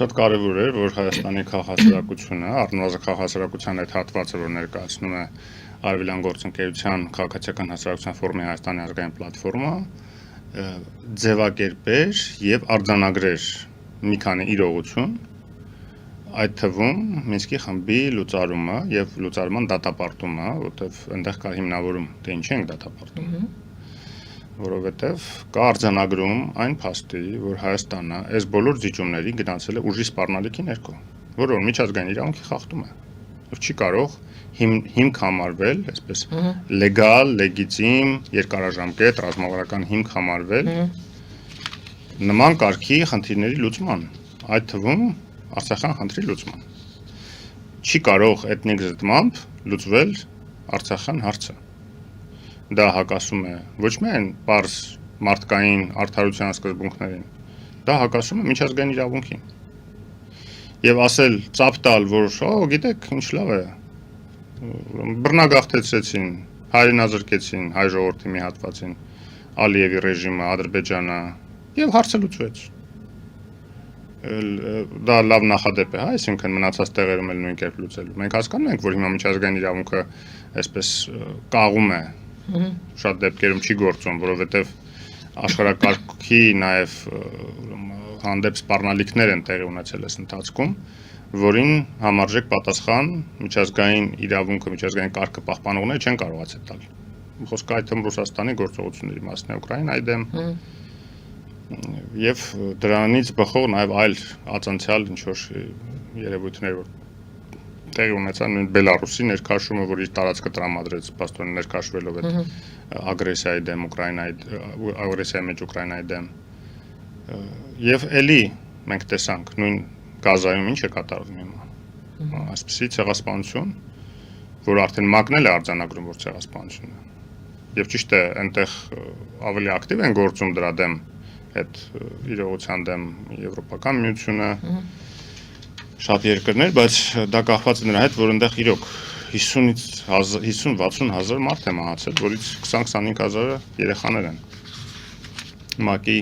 Շատ կարևոր է, որ Հայաստանի քաղաքացիությունը, առնվազն քաղաքացիության այդ հատվածը, որ ներկայացնում է Արևելյան գործընկերության քաղաքացիական հասարակության ֆորումի Հայաստանի ազգային պլատֆորմը, ձևակերպեր եւ արձանագրեր մի քանի իրողություն, այդ թվում Մինսկի խմբի լուծարումը եւ լուծարման դատապարտումը, որտեղ այնտեղ կա հիմնավորում, թե ինչի ենք դատապարտում։ Որովհետև կա արձանագրում այն փաստի, որ Հայաստանը այս բոլոր զիջումների գնացել է ուժի սպառնալիքի ներքո, որը միջազգային իրավունքի խախտում է։ Չի կարող հիմք համարվել, այսպես լեգալ, լեգիտիմ, երկարաժամկետ, ռազմավարական հիմք համարվել նման կարգի խնդիրների լուծման, այդ թվում Արցախյան խնդրի լուծման։ Չի կարող էթնիկ զտմամբ լուծվել Արցախյան հարցը։ Դա հակասում է ոչ միայն պարզ մարդկային արդարության սկզբունքներին, դա հակասում է միջազգային իրավունքին։ Եվ ասել, ծափ տալ, որ գիտեք, ինչ լավ է, բռնագաղթեցրեցին, հայրենազրկեցին հայ ժողովրդի մի հատվածին, Ալիևի ռեժիմը, Ադրբեջանը, եւ հարցը լուծվեց։ Դա լավ նախադեպ է, այսինքն մնացած տեղերում էլ նույն կերպ լուծելու։ Մենք հասկանում ենք, որ հիմա միջազգային իրավունքը այսպես կաղում է, շատ դեպքերում չի գործում, որովհետև աշխարհակարգի նաև հանդեպ սպառնալիքներ են տեղի ունեցել այս ընթացքում, որին համարժեք պատասխան միջազգային իրավունքը, միջազգային կարգը պահպանողները չեն կարողացել տալ։ Խոսքը այդ թվում Ռուսաստանի գործողությունների մասն է Ուկրաինայի դեմ, եւ դրանից բխող նաև այլ ածանցյալ ինչ-որ երևույթներ, որ տեղի ունեցան նույն Բելարուսի ներքաշումը, որ իր տարածքը տրամադրեց պաստորեն ներքաշվելով այդ ագրեսիայի դեմ ագրեսիայի մեջ Ուկրաինայի դեմ։ Եվ էլի մենք տեսանք նույն Գազայում ինչ է կատարվում հիմա։ Այսպիսի ցեղասպանություն, որ արդեն մակնել է արձանագրում, որ ցեղասպանություն է։ Եվ ճիշտ է, այնտեղ ավելի ակտիվ են գործում դրա դեմ այդ իրողության դեմ Եվրոպական միությունը, շատ երկրներ, բայց դա կախված է նրա հետ, որ այնտեղ իրոք 50-60 հազար մարդ է մահացել, որից 20-25 հազարը երեխաներ են։ ՄԱԿ-ի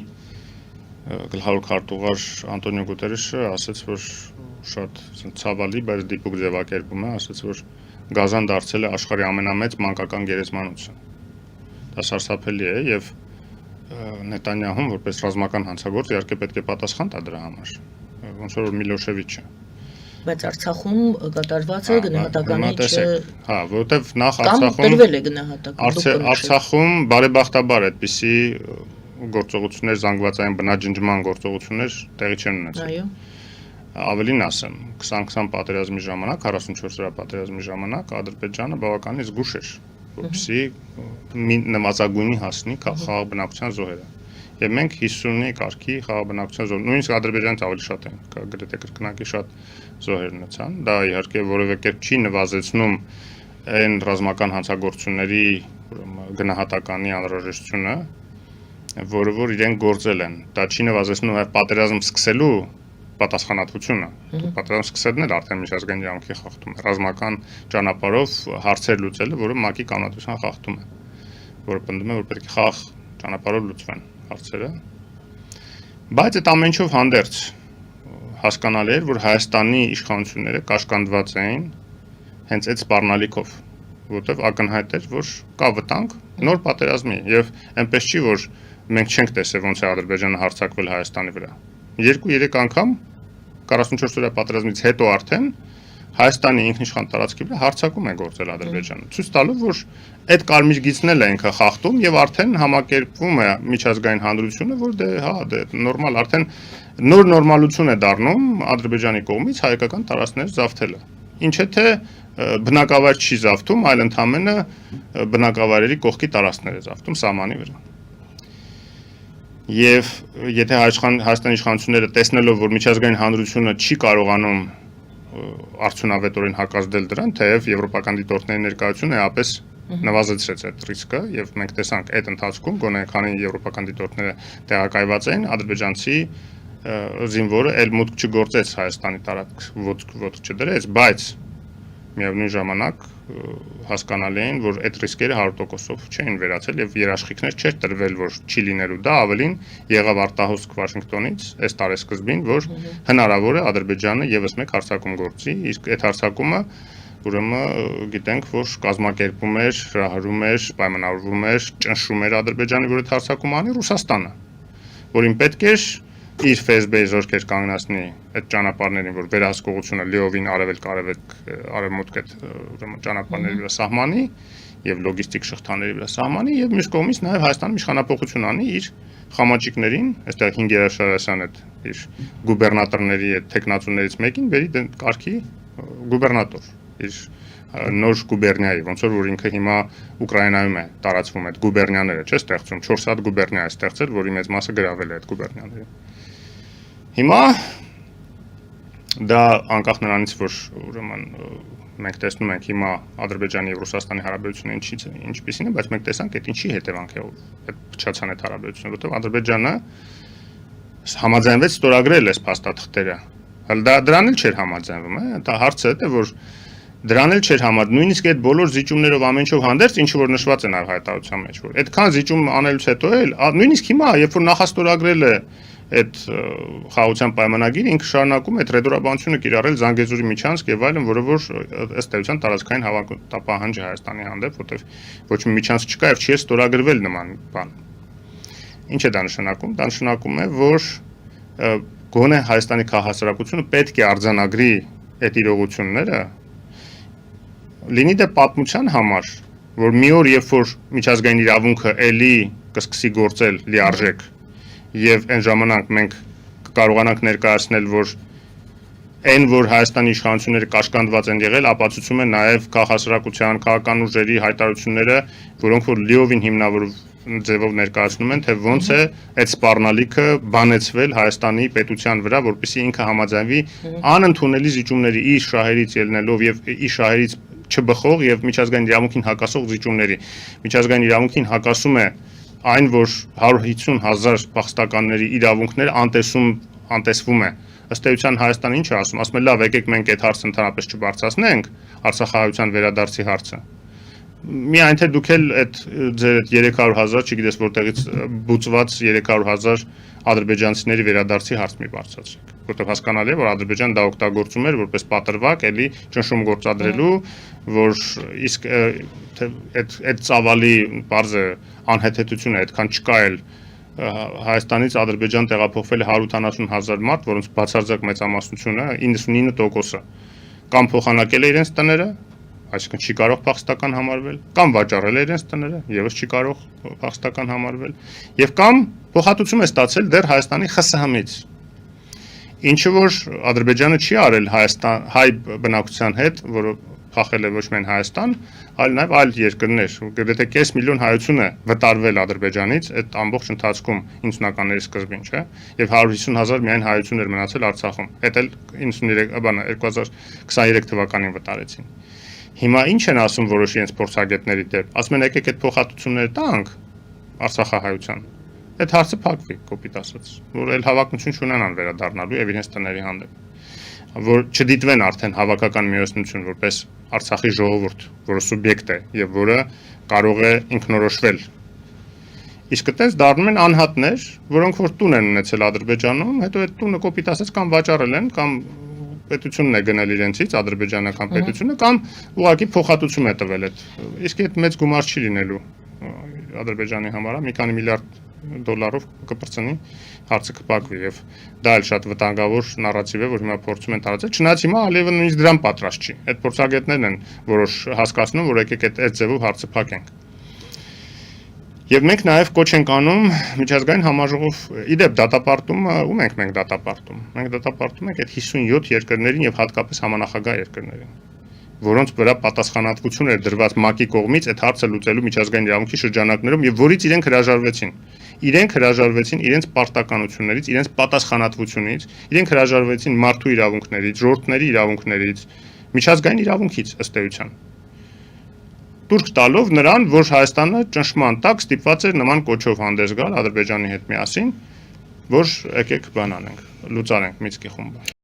գլխավոր քարտուղար Անտոնիո Գուտերեշը ասաց, որ շատ ցավալի, բայց դիպուկ ձևակերպում է, ասաց, որ Գազան դարձել է աշխարհի ամենամեծ մանկական գերեզմանոցը։ Դա սարսափելի է եւ Նետանյահուն որպես ռազմական հանցագործ իհարկե պետք է պատասխան տա դրա համար, ոնց որ Միլոշևիչը։ Բայց Արցախում կատարված է գնահատականի Հա, որովհետև նախ տրվել է գնահատական։ Արցախում բարեբախտաբար այդպիսի գործողություններ, զանգվածային բնաջնջման գործողություններ տեղի չեն ունեցել։ Այո։ Ավելին ասեմ, 2020 պատերազմի ժամանակ, 44 օրյա պատերազմի ժամանակ Ադրբեջանը բավականին զգուշ էր, որպեսզի նվազագույնի հասնի խաղաղ բնակության զոհերը։ Եվ մենք 50-ի կարգի խաղաղբնակության զոհեր, նույնիսկ Ադրբեջանից ավելի շատ են, գրեթե կրկնակի շատ զոհեր ունեցան։ Դա իհարկե որևէ կերպ չի նվազեցնում այն ռազմական հանցագործությունների գնահատականի անհրաժեշտությունը, որը որ իրենք գործել են։ Դա չի նվազեցնում նաև պատերազմ սկսելու պատասխանատվությունը։ Պատերազմ սկսելն էլ արդեն միջազգային իրավունքի խախտում է։ Ռազմական ճանապարհով հարցեր լուծելը, որը ՄԱԿ-ի կանոնադրության խախտում է, որը պնդում է, որ պետք է խաղաղ ճանապարհով լուծվեն հարցերը։ Բայց այդ ամեն ինչով հանդերձ հասկանալի էր, որ Հայաստանի իշխանությունները կաշկանդված էին հենց այդ սպառնալիքով, որտեղ ակնհայտ էր, որ կա վտանգ նոր պատերազմի եւ այնպես չի, որ մենք չենք տեսել ոնց է Ադրբեջանը հարձակվել Հայաստանի վրա։ 2-3 անգամ 44 օրյա պատերազմից հետո արդեն Հայաստանի ինքնիշխան տարածքի վրա հարձակում է գործել Ադրբեջանը, ցույց տալով, որ այդ կարմիր գիծն էլ է ինքը խախտում եւ արդեն համակերպվում է միջազգային հանրությունը, որ դե նորմալ արդեն նոր նորմալություն է դառնում Ադրբեջանի կողմից հայկական տարածքներ զավթելը։ Ինչ է թե բնակավայր չի զավթում, այլ ընդամենը բնակավայրերի կողքի տարածքներ է զավթում սահմանի վրա։ Եվ եթե Հայաստանի իշխանությունները տեսնելով, որ միջազգային հանրությունը չի կարողանում արդյունավետորեն հակազդել դրան, թեև եվրոպական դիտորդների ներկայությունը էապես նվազեցրեց այդ ռիսկը եւ մենք տեսանք այդ ընթացքում գոնե քանի եվրոպական դիտորդները տեղակայված էին, ադրբեջանցի զինվորը էլ մուտք չգործեց Հայաստանի տարածք ոտք չդրեց, բայց միևնույն ժամանակ հասկանալի էին, որ այդ ռիսկերը 100%-ով չէին վերացել եւ երաշխիքներ չէր տրվել, որ չի լինելու դա, ավելին եղավ արտահոսք Վաշինգտոնից այս տարեսկզբին, որ հնարավոր է Ադրբեջանը եւս մեկ հարձակում գործի, իսկ այդ հարձակումը ուրեմն գիտենք, որ կազմակերպում էր, հրահրում էր, պայմանավորվում էր, ճնշում էր Ադրբեջանի, որ այդ հարձակումը անի Ռուսաստանը, որին պետք էր իր FSB-ի զորքեր կանգնացնի այդ ճանապարհներին, որ վերահսկողությունը լիովին արևմուտք այդ ուրեմն ճանապարհների վրա սահմանի եւ լոգիստիկ շղթաների վրա սահմանի եւ մյուս կողմից նաեւ Հայաստանում իշխանապողություն անի իր խամաճիկներին, այստեղ Հինգերա Շարասյան այդ իր գուբերնատորների այդ տեխնացուներից մեկին բերի կարգի գուբերնատոր իր նոր գուբերնիայի, ոնց որ ինքը հիմա Ուկրաինայում է տարածվում այդ գուբերնիաները, չէ՞ ստեղծում, 4 հատ գուբերնիա է ստեղծել, որի մեծ մասը գրավել է այդ գուբերնիաները։ Հիմա դա անկախ նրանից, որ ուրեմն մենք տեսնում ենք հիմա Ադրբեջանի եւ Ռուսաստանի հարաբերությունները ինչպիսին են, բայց մենք տեսանք այդ ինչի հետևանք է այդ փչացան այդ հարաբերությունը, որովհետեւ Ադրբեջանը համաձայնվեց ստորագրել այս փաստաթղթերը։ Հələ դա դրան էլ չէր համաձայնվում, դա հարցը է, որ դրան էլ չէր համաձայն, նույնիսկ այդ բոլոր զիջումներով ամեն ինչով հանդերձ, ինչ որ նշված է նաև հայտարարության մեջ, որ այդքան զիջում անելուց հետո էլ նույնիսկ հիմա, երբ որ նախաստորագրել է այդ խաղաղության պայմանագիրը, ինքը շարունակում է այդ ռեդորաբանությունը կիրառել Զանգեզուրի միջանցք եւ այլն, որը որ ըստ էության տարածքային հավաքապահանջ է Հայաստանի հանդեպ, որտեղ ոչ մի միջանցք չկա եւ չի ստորագրվել նման բան։ Ինչ է դա նշանակում։ Դա նշանակում է, որ գոնե Հայաստանի քաղաքացիությունը պետք է արձանագրի այդ իրողությունները լինի դե պատմության համար, որ մի օր երբ որ միջազգային իրավունքը էլի կսկսի գործել լիարժեք եւ այն ժամանակ մենք կկարողանանք ներկայացնել, որ այն որ Հայաստանի իշխանությունները կաշկանդված են եղել, ապացուցում է նաեւ քաղաքացիական քաղաքական ուժերի հայտարարությունները, որոնք որ լիովին հիմնավորվում ձևով ներկայացնում են, թե ոնց է այդ սպառնալիքը բանեցվել Հայաստանի պետության վրա, որպեսզի ինքը համաձայնվի անընդունելի զիջումների իր շահերից ելնելով եւ իր շահերից չբխող եւ միջազգային իրավունքին հակասող զիջումների։ Միջազգային իրավունքին հակասում է այն, որ 150,000 փախստականների իրավունքներ անտեսվում է։ Ըստ էության Հայաստանը ինչ է ասում, ասում է լավ, եկեք մենք այդ հարցը ընդհանրապես չբարձրացնենք, Արցախահայության վերադարձի հարցը։ Միայն թե դուք էլ այդ ձեր 300,000, չգիտես որտեղից բուծված 300,000 ադրբեջանցիների վերադարձի հարց մի բարձրացրեք, որտեղ հասկանալի է, որ Ադրբեջանը դա օգտագործում էր որպես պատրվակ, էլի ճնշում գործադրելու, որ իսկ այդ ծավալի բարձր անհեթեթությունը այդքան չկա էլ Հայաստանից Ադրբեջան տեղափոխվել է 180,000 մարդ, որոնց բացարձակ մեծամասնությունը 99%-ը կամ փոխանակել է իրենց տները, այսինքն չի կարող փախստական համարվել, կամ վաճառել է իրենց տները, եւս չի կարող փախստական համարվել, եւ կամ փոխհատուցում է ստացել դեռ Հայաստանի ԽՍՀՄ-ից։ Ինչը որ Ադրբեջանը չի արել հայ բնակության հետ, որը փախել է ոչ միայն Հայաստան, այլ նաեւ այլ երկրներ, գրեթե կես միլիոն հայություն է վտարվել Ադրբեջանից այդ ամբողջ ընթացքում 90-ականների սկզբին, չէ՞, եւ 150,000 միայն հայություն էր մնացել Արցախում։ Այդ էլ 2023 թվականին վտարեցին։ Հիմա ինչ են ասում որոշ իրենց փորձագետների դեպ, ասում են եկեք այդ փոխհատուցումները տանք Արցախահայության։ Այդ հարցը փակվի, կոպիտ ասած, որ այլ հավակնություն չունենան վերադառնալու եւ իրենց տների հանդեպ, որ չդիտվեն արդեն հավաքական միասնություն որպես Արցախի ժողովուրդ, որը սուբյեկտ է եւ որը կարող է ինքնորոշվել։ Իսկ այդպես դառնում են անհատներ, որոնք որ տուն են ունեցել Ադրբեջանում, հետո այդ տունը կոպիտ ասած կամ վաճառել են, կամ պետությունն է գնել իրենցից, ադրբեջանական պետությունը, կամ ուղղակի փոխհատուցում է տվել այդ։ Իսկ այդ մեծ գումար չի լինելու Ադրբեջանի համար, մի քանի միլիարդ դոլարով կպրծնի, հարցը կփակվի եւ դա էլ շատ վտանգավոր նարատիվ է, որ հիմա փորձում են տարածել, չնայած հիմա Ալիևը նույնիսկ դրան պատրաստ չի։ Այդ փորձագետներն են որոշ հասկացնում, որ եկեք այդ ձևով հարցը փակենք։ Եվ մենք նաև կոչ ենք անում միջազգային համաժողով, իդեպ դատապարտումը, ում ենք մենք դատապարտում։ Մենք դատապարտում ենք այդ 57 երկրներին եւ հատկապես համանախագահ երկրներին, որոնց վրա պատասխանատվություն էր դրված ՄԱԿ-ի կողմից այդ հարցը լուծելու միջազգային իրավունքի շրջանակներում եւ որից իրենք հրաժարվեցին։ Իրենք հրաժարվեցին իրենց պարտականություններից, իրենց պատասխանատվությունից, իրենք հրաժարվեցին մարդու իրավունքներից, ժողովրդների իրավունքներից, միջազգային իրավունքից ըստ էության։ Տուրք տալով նրան, որ Հայաստանը ճնշման տակ ստիպված էր նման կոչով հանդես գալ Ադրբեջանի հետ միասին, որ եկեք բան անենք, լուծարենք Մինսկի խումբը։